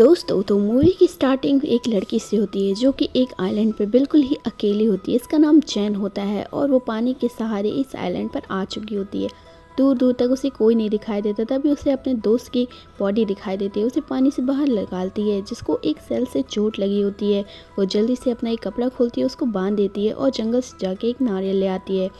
दोस्तों तो मूवी की स्टार्टिंग एक लड़की से होती है जो कि एक आइलैंड पे बिल्कुल ही अकेली होती है। इसका नाम जैन होता है और वो पानी के सहारे इस आइलैंड पर आ चुकी होती है। दूर दूर तक उसे कोई नहीं दिखाई देता, तभी उसे अपने दोस्त की बॉडी दिखाई देती है। उसे पानी से बाहर निकालती है जिसको एक सेल से चोट लगी होती है। वो जल्दी से अपना एक कपड़ा खोलती है, उसको बांध देती है और जंगल से जाके एक नारियल ले आती है।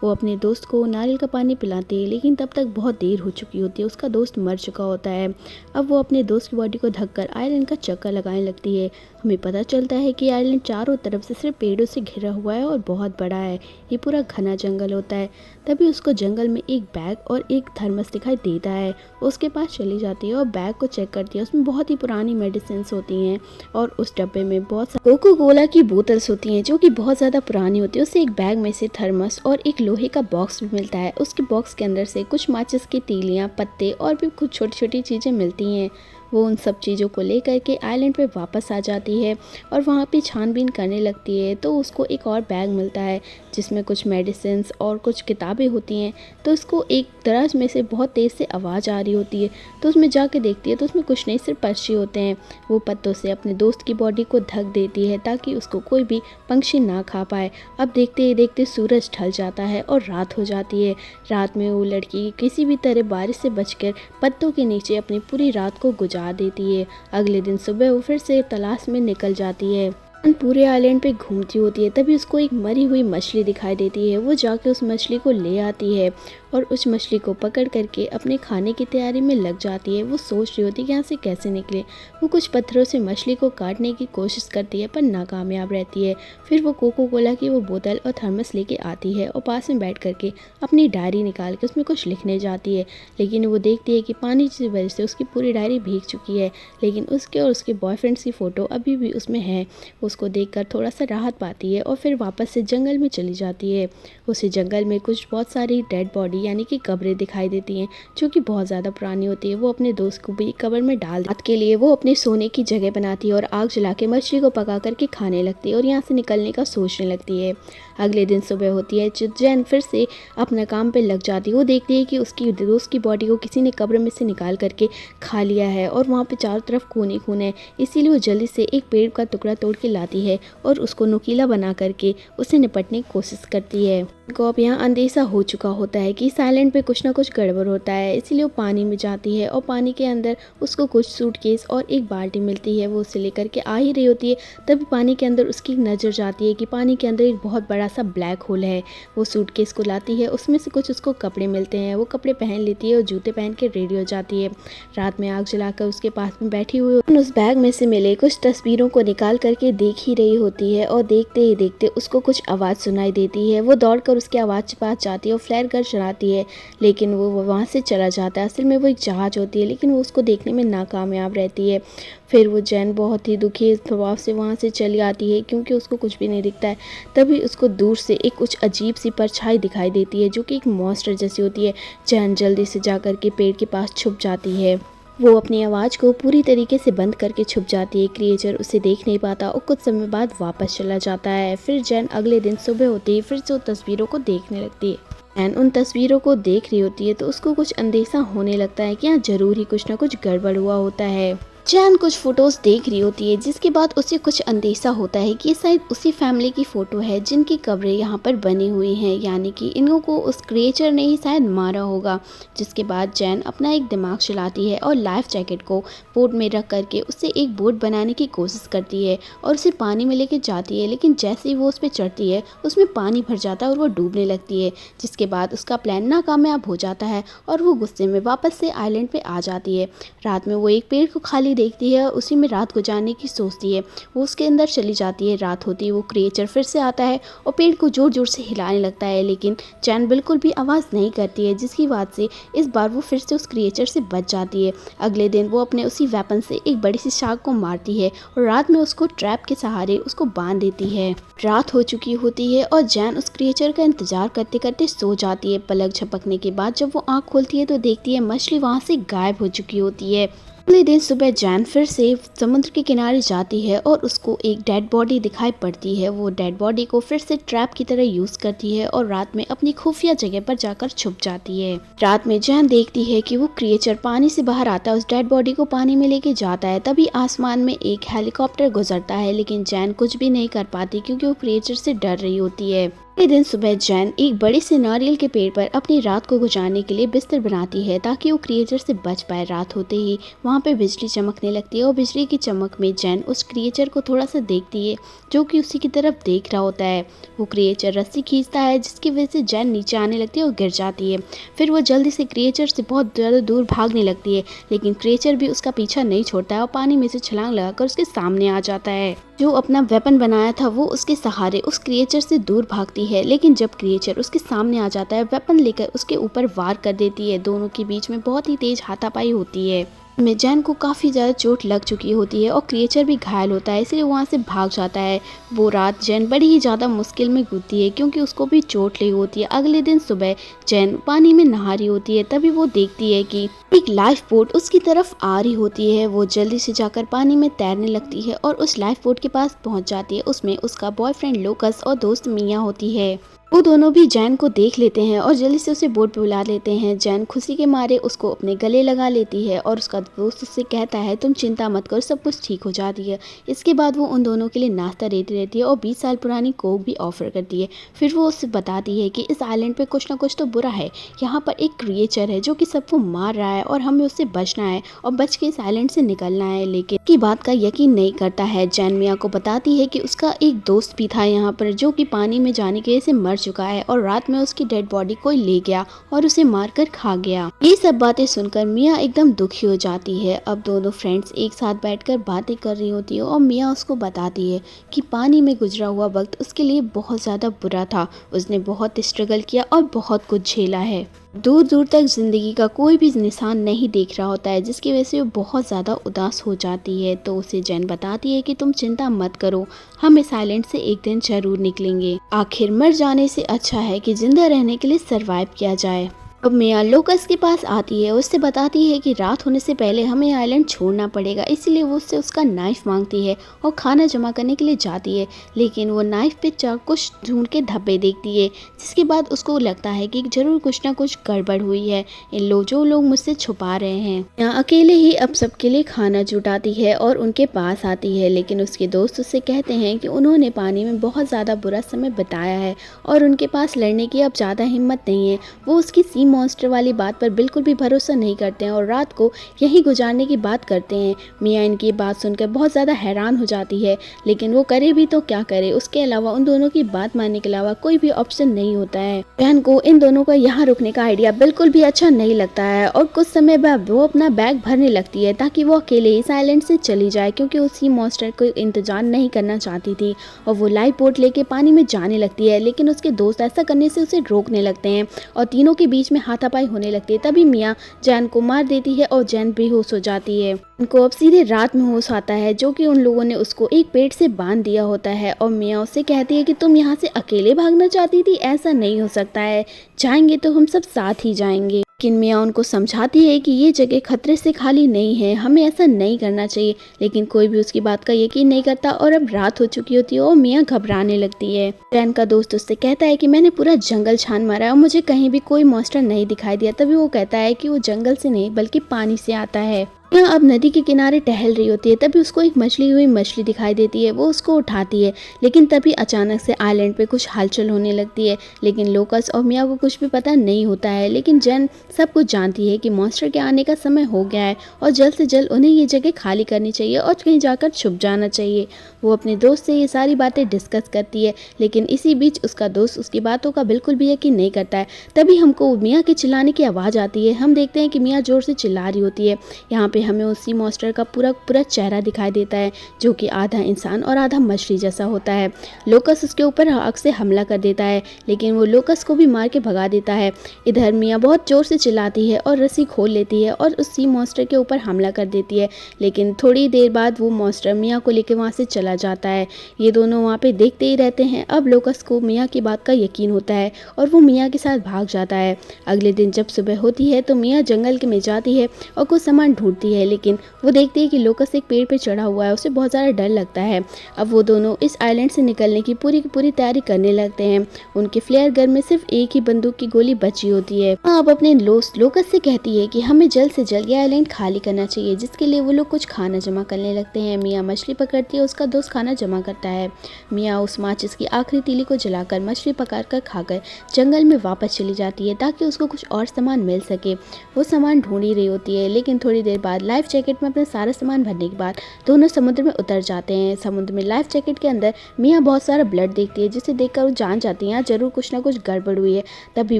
वो अपने दोस्त को नारियल का पानी पिलाती है, लेकिन तब तक बहुत देर हो चुकी होती है। उसका दोस्त मर चुका होता है। अब वो अपने दोस्त की बॉडी को ढककर आइलैंड का चक्कर लगाने लगती है। हमें पता चलता है कि आइलैंड चारों तरफ से सिर्फ पेड़ों से घिरा हुआ है और बहुत बड़ा है। ये पूरा घना जंगल होता है। तभी उसको जंगल में एक बैग और एक थर्मस दिखाई देता है। उसके पास चली जाती है और बैग को चेक करती है। उसमें बहुत ही पुरानी मेडिसिन होती हैं और उस डब्बे में बहुत सारी कोको कोला की बोतल्स होती हैं जो कि बहुत ज़्यादा पुरानी होती है। उसे एक बैग में से थर्मस और एक लोहे का बॉक्स भी मिलता है। उसके बॉक्स के अंदर से कुछ माचिस की तीलियाँ, पत्ते और भी कुछ छोटी छोटी चीज़ें मिलती हैं। वो उन सब चीज़ों को लेकर के आइलैंड पे वापस आ जाती है और वहाँ पे छानबीन करने लगती है। तो उसको एक और बैग मिलता है जिसमें कुछ मेडिसिन्स और कुछ किताबें होती हैं। तो उसको एक दराज में से बहुत तेज़ से आवाज़ आ रही होती है। तो उसमें जाके देखती है तो उसमें कुछ नहीं, सिर्फ पक्षी होते हैं। वो पत्तों से अपने दोस्त की बॉडी को ढक देती है ताकि उसको कोई भी पंछी ना खा पाए। अब देखते ही देखते सूरज ढल जाता है और रात हो जाती है। रात में वो लड़की किसी भी तरह बारिश से बचकर पत्तों के नीचे अपनी पूरी रात को गुजार देती है। अगले दिन सुबह वो फिर से तलाश में निकल जाती है। पूरे आइलैंड पे घूमती होती है, तभी उसको एक मरी हुई मछली दिखाई देती है। वो जाके उस मछली को ले आती है और उस मछली को पकड़ करके अपने खाने की तैयारी में लग जाती है। वो सोच रही होती है कि यहाँ से कैसे निकले। वो कुछ पत्थरों से मछली को काटने की कोशिश करती है पर नाकामयाब रहती है। फिर वो कोको कोला की वो बोतल और थर्मस लेके आती है और पास में बैठ करके अपनी डायरी निकाल के उसमें कुछ लिखने जाती है। लेकिन वो देखती है कि पानी की वजह से उसकी पूरी डायरी भीग चुकी है, लेकिन उसके और उसके बॉयफ्रेंड्स की फ़ोटो अभी भी उसमें है। उसको देखकर थोड़ा सा राहत पाती है और फिर वापस से जंगल में चली जाती है। उसे जंगल में कुछ बहुत सारी डेड बॉडी यानी कि कब्रें दिखाई देती हैं जो कि बहुत ज़्यादा पुरानी होती है। वो अपने दोस्त को भी कब्र में डाल रात के लिए वो अपने सोने की जगह बनाती है और आग जला के मछली को पका करके खाने लगती है और यहाँ से निकलने का सोचने लगती है। अगले दिन सुबह होती है, जैन फिर से अपना काम पे लग जाती है। वो देखती है कि उसकी दोस्त की बॉडी को किसी ने कब्र में से निकाल करके खा लिया है और वहाँ पे चारों तरफ खून ही खून है। इसीलिए वो जल्दी से एक पेड़ का टुकड़ा तोड़ के लाती है और उसको नुकीला बना करके उससे निपटने की कोशिश करती है। को अब यहाँ अंदेशा हो चुका होता है कि इस आइलैंड पे कुछ ना कुछ गड़बड़ होता है, इसीलिए वो पानी में जाती है और पानी के अंदर उसको कुछ सूटकेस और एक बाल्टी मिलती है। वो उसे लेकर के आ ही रही होती है, तभी पानी के अंदर उसकी नज़र जाती है कि पानी के अंदर एक बहुत बड़ा सा ब्लैक होल है। वो सूटकेस को लाती है, उसमें से कुछ उसको कपड़े मिलते हैं। वो कपड़े पहन लेती है और जूते पहन के रेडी हो जाती है। रात में आग जलाकर उसके पास में बैठी हुई उस बैग में से मिले कुछ तस्वीरों को निकाल करके देख ही रही होती है और देखते ही देखते उसको कुछ आवाज़ सुनाई देती है। वो दौड़कर उसकी आवाज़ के पास जाती है और फ्लेयर गन चलाती है, लेकिन वो वहाँ से चला जाता है। असल में वो एक जहाज होती है, लेकिन वो उसको देखने में नाकामयाब रहती है। फिर वो जैन बहुत ही दुखी स्वभाव से वहाँ से चली आती है क्योंकि उसको कुछ भी नहीं दिखता है। तभी उसको दूर से एक कुछ अजीब सी परछाई दिखाई देती है जो कि एक मॉन्स्टर जैसी होती है। जैन जल्दी से जा कर के पेड़ के पास छुप जाती है। वो अपनी आवाज़ को पूरी तरीके से बंद करके छुप जाती है। क्रिएचर उसे देख नहीं पाता और कुछ समय बाद वापस चला जाता है। फिर जैन अगले दिन सुबह होती है फिर से उन तस्वीरों को देखने लगती है। जैन उन तस्वीरों को देख रही होती है तो उसको कुछ अंदेशा होने लगता है कि यहाँ जरूर ही कुछ ना कुछ गड़बड़ हुआ होता है। जैन कुछ फोटोज देख रही होती है जिसके बाद उसे कुछ अंदेशा होता है कि शायद उसी फैमिली की फ़ोटो है जिनकी कब्रें यहाँ पर बनी हुई हैं, यानी कि इनको को उस क्रिएचर ने ही शायद मारा होगा। जिसके बाद जैन अपना एक दिमाग चलाती है और लाइफ जैकेट को बोट में रख करके उससे एक बोट बनाने की कोशिश करती है और उसे पानी में लेके जाती है। लेकिन जैसे ही वो उस पर चढ़ती है उसमें पानी भर जाता है और वो डूबने लगती है। जिसके बाद उसका प्लान नाकामयाब हो जाता है और वो गुस्से में वापस से आइलैंड पे आ जाती है। रात में वो एक पेड़ को खाली देखती है और उसी में रात गुजारने की सोचती है। वो उसके अंदर चली जाती है। रात होती है वो क्रिएचर फिर से आता है और पेड़ को जोर जोर से हिलाने लगता है, लेकिन जैन बिल्कुल भी आवाज़ नहीं करती है, जिसकी बात से इस बार वो फिर से उस क्रिएचर से बच जाती है। अगले दिन वो अपने उसी वेपन से एक बड़ी सी शार्क को मारती है और रात में उसको ट्रैप के सहारे उसको बांध देती है। रात हो चुकी होती है और जैन उस क्रिएचर का इंतजार करते करते सो जाती है। पलक झपकने के बाद जब वो आँख खोलती है तो देखती है मछली वहाँ से गायब हो चुकी होती है। अगले दिन सुबह जैन फिर से समुद्र के किनारे जाती है और उसको एक डेड बॉडी दिखाई पड़ती है। वो डेड बॉडी को फिर से ट्रैप की तरह यूज करती है और रात में अपनी खुफिया जगह पर जाकर छुप जाती है। रात में जैन देखती है कि वो क्रिएचर पानी से बाहर आता है, उस डेड बॉडी को पानी में लेके जाता है। तभी आसमान में एक हेलीकॉप्टर गुजरता है, लेकिन जैन कुछ भी नहीं कर पाती क्योंकि वो क्रिएचर से डर रही होती है। अगले दिन सुबह जैन एक बड़े से नारियल के पेड़ पर अपनी रात को गुजारने के लिए बिस्तर बनाती है ताकि वो क्रिएचर से बच पाए। रात होते ही वहाँ पे बिजली चमकने लगती है और बिजली की चमक में जैन उस क्रिएचर को थोड़ा सा देखती है जो कि उसी की तरफ देख रहा होता है। वो क्रिएचर रस्सी खींचता है जिसकी वजह से जैन नीचे आने लगती है और गिर जाती है। फिर वो जल्दी से क्रिएचर से बहुत ज़्यादा दूर भागने लगती है, लेकिन क्रिएचर भी उसका पीछा नहीं छोड़ता है और पानी में से छलांग लगाकर उसके सामने आ जाता है। जो अपना वेपन बनाया था वो उसके सहारे उस क्रिएचर से दूर भागती है, लेकिन जब क्रिएचर उसके सामने आ जाता है वेपन लेकर उसके ऊपर वार कर देती है। दोनों के बीच में बहुत ही तेज हाथापाई होती है। में जैन को काफ़ी ज़्यादा चोट लग चुकी होती है और क्रिएचर भी घायल होता है, इसलिए वहाँ से भाग जाता है। वो रात जैन बड़ी ही ज़्यादा मुश्किल में गुजरती है क्योंकि उसको भी चोट लगी होती है। अगले दिन सुबह जैन पानी में नहा रही होती है, तभी वो देखती है कि एक लाइफ बोट उसकी तरफ आ रही होती है। वो जल्दी से जाकर पानी में तैरने लगती है और उस लाइफ बोट के पास पहुँच जाती है। उसमें उसका बॉयफ्रेंड लोकस और दोस्त मिया होती है। वो दोनों भी जैन को देख लेते हैं और जल्दी से उसे बोट पे बुला लेते हैं। जैन खुशी के मारे उसको अपने गले लगा लेती है और उसका दोस्त उससे कहता है तुम चिंता मत करो, सब कुछ ठीक हो जाती है। इसके बाद वो उन दोनों के लिए नाश्ता देती रहती है और 20 साल पुरानी कोक भी ऑफर करती है। फिर वो उससे बताती है कि इस आइलैंड पे कुछ ना कुछ तो बुरा है, यहाँ पर एक क्रिएचर है जो कि सबको मार रहा है और हमें उससे बचना है और बच के इस आइलैंड से निकलना है। लेकिन की बात का यकीन नहीं करता है। जैन मिया को बताती है कि उसका एक दोस्त भी था यहाँ पर जो कि पानी में जाने की वजह से मर चुका है और रात में उसकी डेड बॉडी कोई ले गया और उसे मारकर खा गया। ये सब बातें सुनकर मिया एकदम दुखी हो जाती है। अब दोनों फ्रेंड्स एक साथ बैठकर बातें कर रही होती है और मिया उसको बताती है कि पानी में गुजरा हुआ वक्त उसके लिए बहुत ज़्यादा बुरा था। उसने बहुत स्ट्रगल किया और बहुत कुछ झेला है। दूर दूर तक जिंदगी का कोई भी निशान नहीं देख रहा होता है, जिसकी वजह से वो बहुत ज़्यादा उदास हो जाती है। तो उसे जैन बताती है कि तुम चिंता मत करो, हम इस आइलैंड से एक दिन जरूर निकलेंगे। आखिर मर जाने से अच्छा है कि जिंदा रहने के लिए सरवाइव किया जाए। अब मिया लोकस के पास आती है, उससे बताती है कि रात होने से पहले हमें आइलैंड छोड़ना पड़ेगा, इसलिए वो उससे उसका नाइफ मांगती है और खाना जमा करने के लिए जाती है। लेकिन वो नाइफ पे कुछ ढूंढ के धब्बे देखती है, जिसके बाद उसको लगता है कि जरूर कुछ ना कुछ गड़बड़ हुई है, जो लोग मुझसे छुपा रहे हैं। यहाँ अकेले ही अब सबके लिए खाना जुटाती है और उनके पास आती है, लेकिन उसके दोस्त उससे कहते हैं कि उन्होंने पानी में बहुत ज़्यादा बुरा समय बिताया है और उनके पास लड़ने की अब ज़्यादा हिम्मत नहीं है। वो उसकी सी मॉन्स्टर वाली बात पर बिल्कुल भी भरोसा नहीं करते हैं और रात को यहीं गुजारने की बात करते हैं। मिया इनकी बात सुनकर बहुत ज़्यादा हैरान हो जाती है, लेकिन वो करे भी तो क्या करे, उसके अलावा उन दोनों की बात मानने के अलावा कोई भी ऑप्शन नहीं होता है। बहन को इन दोनों का यहाँ रुकने का आइडिया बिल्कुल भी अच्छा नहीं लगता है और कुछ समय बाद वो अपना बैग भरने लगती है ताकि वो अकेले इस आइलैंड से चली जाए, क्योंकि उसी मॉन्स्टर को इंतजार नहीं करना चाहती थी। और वो लाइफ बोट लेके पानी में जाने लगती है, लेकिन उसके दोस्त ऐसा करने से उसे रोकने लगते हैं और तीनों के बीच में हाथापाई होने लगती है। तभी मिया जैन को मार देती है और जैन बेहोश हो जाती है। उनको अब सीधे रात में होश आता है, जो कि उन लोगों ने उसको एक पेड़ से बांध दिया होता है। और मिया उससे कहती है कि तुम यहाँ से अकेले भागना चाहती थी, ऐसा नहीं हो सकता है, जाएंगे तो हम सब साथ ही जाएंगे। लेकिन मिया उनको समझाती है कि ये जगह खतरे से खाली नहीं है, हमें ऐसा नहीं करना चाहिए। लेकिन कोई भी उसकी बात का यकीन नहीं करता और अब रात हो चुकी होती है और मिया घबराने लगती है। जैन का दोस्त उससे कहता है कि मैंने पूरा जंगल छान मारा और मुझे कहीं भी कोई मॉन्स्टर नहीं दिखाई दिया। तभी वो कहता है कि वो जंगल से नहीं बल्कि पानी से आता है। मिया अब नदी के किनारे टहल रही होती है, तभी उसको एक मछली हुई मछली दिखाई देती है। वो उसको उठाती है, लेकिन तभी अचानक से आइलैंड पे कुछ हलचल होने लगती है। लेकिन लोकस और मिया को कुछ भी पता नहीं होता है, लेकिन जैन सब कुछ जानती है कि मॉन्स्टर के आने का समय हो गया है और जल्द से जल्द उन्हें ये जगह खाली करनी चाहिए और कहीं जाकर छुप जाना चाहिए। वो अपने दोस्त से ये सारी बातें डिस्कस करती है, लेकिन इसी बीच उसका दोस्त उसकी बातों का बिल्कुल भी यकीन नहीं करता है। तभी हमको मिया के चिल्लाने की आवाज़ आती है। हम देखते हैं कि मिया जोर से चिल्ला रही होती है। यहाँ पे हमें उसी मॉन्स्टर का पूरा चेहरा दिखाई देता है, जो कि आधा इंसान और आधा मछली जैसा होता है। लोकस उसके ऊपर आग से हमला कर देता है, लेकिन वो लोकस को भी मार के भगा देता है। इधर मिया बहुत जोर से चिल्लाती है और रस्सी खोल लेती है और उसी मॉन्स्टर के ऊपर हमला कर देती है। लेकिन थोड़ी देर बाद वो मॉन्स्टर मिया को लेकर वहाँ से चला जाता है। ये दोनों वहाँ पे देखते ही रहते हैं। अब लोकस को मिया की बात का यकीन होता है और वो मिया के साथ भाग जाता है। अगले दिन जब सुबह होती है तो मिया जंगल में जाती है और कुछ सामान ढूंढती होती है, लेकिन वो देखती है कि लोकस एक पेड़ पे चढ़ा हुआ है। उसे बहुत ज़्यादा डर लगता है। अब वो दोनों इस आइलैंड से निकलने की पूरी की पूरी तैयारी करने लगते हैं। उनके फ्लेयर गन में सिर्फ एक ही बंदूक की गोली बची होती है। अब अपने लोकस से कहती है कि हमें जल्द से जल्द ये आइलैंड खाली करना चाहिए, जिसके लिए वो लोग कुछ खाना जमा करने लगते हैं। मिया मछली पकड़ती है, उसका दोस्त खाना जमा करता है। मिया उस माचिस की आखिरी तीली को जलाकर मछली पकाकर खाकर जंगल में वापस चली जाती है ताकि उसको कुछ और सामान मिल सके। वो सामान ढूंढ ही रही होती है, लेकिन थोड़ी देर बाद लाइफ जैकेट में अपना सारा सामान भरने के बाद दोनों समुद्र में उतर जाते हैं। समुद्र में लाइफ जैकेट के अंदर मिया बहुत सारा ब्लड देखती है, जिसे देखकर वो जान जाती है यहाँ जरूर कुछ ना कुछ गड़बड़ हुई है। तभी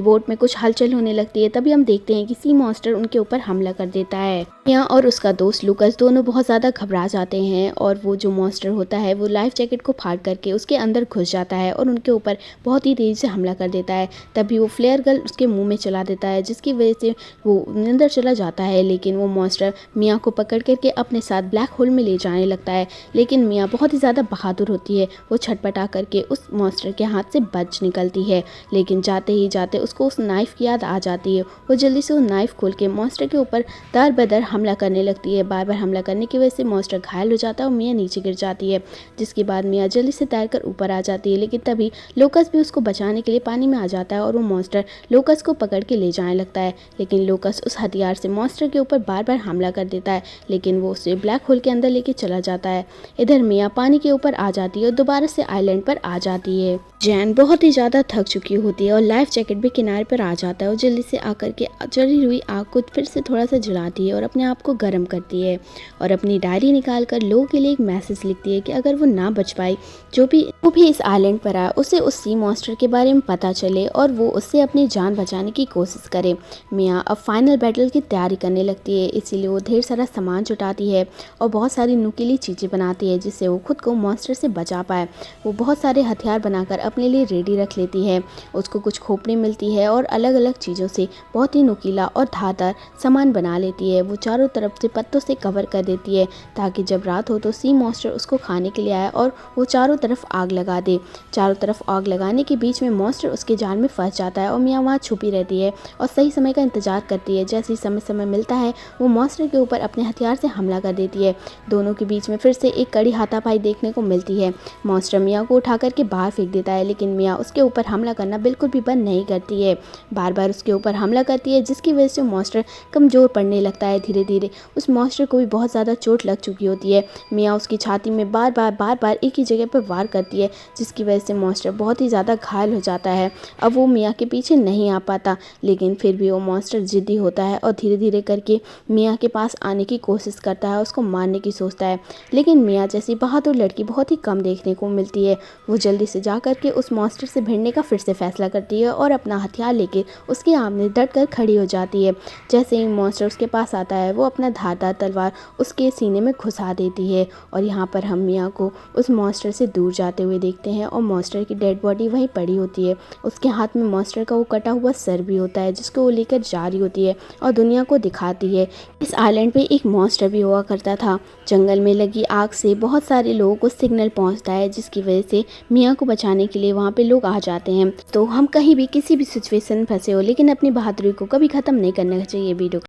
बोट में कुछ हलचल होने लगती है। तभी हम देखते हैं कि सी मॉन्स्टर उनके ऊपर हमला कर देता है। मिया और उसका दोस्त लूकस दोनों बहुत ज़्यादा घबरा जाते हैं और वो जो मॉन्स्टर होता है वो लाइफ जैकेट को फाड़ करके उसके अंदर घुस जाता है और उनके ऊपर बहुत ही तेज़ी से हमला कर देता है। तभी वो फ्लेयर गन उसके मुंह में चला देता है, जिसकी वजह से वो अंदर चला जाता है। लेकिन वो मॉन्स्टर मिया को पकड़ करके अपने साथ ब्लैक होल में ले जाने लगता है। लेकिन मिया बहुत ही ज़्यादा बहादुर होती है। वो छटपटा करके उस मॉन्स्टर के हाथ से बच निकलती है, लेकिन जाते ही जाते उसको उस नाइफ की याद आ जाती है। वो जल्दी से वो नाइफ खोल के मॉन्स्टर के ऊपर दर बदर हमला करने लगती है। बार बार हमला करने की वजह से मॉन्स्टर घायल हो जाता है और मिया नीचे गिर जाती है, जिसके बाद मिया जल्दी से तैरकर ऊपर आ जाती है। लेकिन तभी लोकस भी उसको बचाने के लिए पानी में आ जाता है और वो मॉन्स्टर लोकस को पकड़ के ले जाने लगता है। लेकिन लोकस उस हथियार से मॉन्स्टर के ऊपर बार बार हमला कर देता है, लेकिन वो उसे ब्लैक होल के अंदर लेके चला जाता है। इधर मिया पानी के ऊपर आ जाती है और दोबारा से आइलैंड पर आ जाती है। जैन बहुत ही ज़्यादा थक चुकी होती है और लाइफ जैकेट भी किनारे पर आ जाता है और जल्दी से आकर के जली हुई आग को फिर से थोड़ा सा जलाती है और अपने आप को गर्म करती है और अपनी डायरी निकाल कर लोगों के लिए एक मैसेज लिखती है कि अगर वो ना बच पाई, जो भी इस आइलैंड पर आए, उसे उस सी मॉन्स्टर के बारे में पता चले और वो उससे अपनी जान बचाने की कोशिश करे। मिया अब फाइनल बैटल की तैयारी करने लगती है, इसीलिए वो ढेर सारा सामान जुटाती है और बहुत सारी नुकीली चीज़ें बनाती है जिससे वो खुद को मॉन्स्टर से बचा पाए। वो बहुत सारे हथियार बनाकर अपने लिए रेडी रख लेती है। उसको कुछ खोपड़ी मिलती है और अलग अलग चीज़ों से बहुत ही नुकीला और धारदार सामान बना लेती है। वो चारों तरफ से पत्तों से कवर कर देती है ताकि जब रात हो तो सी मॉन्स्टर उसको खाने के लिए आए और वो चारों तरफ आग लगा दे। चारों तरफ आग लगाने के बीच में मॉन्स्टर उसके जाल में फंस जाता है और मिया वहाँ छुपी रहती है और सही समय का इंतजार करती है। जैसे ही समय मिलता है वो मॉन्स्टर के ऊपर अपने हथियार से हमला कर देती है। दोनों के बीच में फिर से एक कड़ी हाथापाई देखने को मिलती है। मॉन्स्टर मिया को उठा करके बाहर फेंक देता है, लेकिन मिया उसके ऊपर हमला करना बिल्कुल भी बंद नहीं करती है। बार बार उसके ऊपर हमला करती है, जिसकी वजह से मॉन्स्टर कमज़ोर पड़ने लगता है। धीरे धीरे उस मॉन्स्टर को भी बहुत ज़्यादा चोट लग चुकी होती है। मिया उसकी छाती में बार बार एक ही जगह पर वार करती है, जिसकी वजह से मॉन्स्टर बहुत ही ज़्यादा घायल हो जाता है। अब वो मिया के पीछे नहीं आ पाता, लेकिन फिर भी वो मॉन्स्टर ज़िद्दी होता है और धीरे धीरे करके मिया के पास आने की कोशिश करता है, उसको मारने की सोचता है। लेकिन मिया जैसी बहादुर लड़की बहुत ही कम देखने को मिलती है। वो जल्दी से जा करके उस मॉन्स्टर से भिड़ने का फिर से फैसला करती है और अपना हथियार लेके उसके आमने डट कर खड़ी हो जाती है। जैसे ही मॉन्स्टर उसके पास आता है वो अपना धारदार तलवार उसके सीने में घुसा देती है और यहाँ पर हम मिया को उस मॉन्स्टर से दूर जाते हुए देखते हैं और मॉन्स्टर की डेड बॉडी वहीं पड़ी होती है। उसके हाथ में मॉन्स्टर का वो कटा हुआ सर भी होता है, जिसको वो लेकर जा रही होती है और दुनिया को दिखाती है। इस आइलैंड पे एक मॉन्स्टर भी हुआ करता था। जंगल में लगी आग से बहुत सारे लोगों को सिग्नल पहुंचता है, जिसकी वजह से मिया को बचाने के लिए वहाँ पे लोग आ जाते हैं। तो हम कहीं भी किसी भी सिचुएशन में फंसे हो, लेकिन अपनी बहादुरी को कभी ख़त्म नहीं करना चाहिए। वीडियो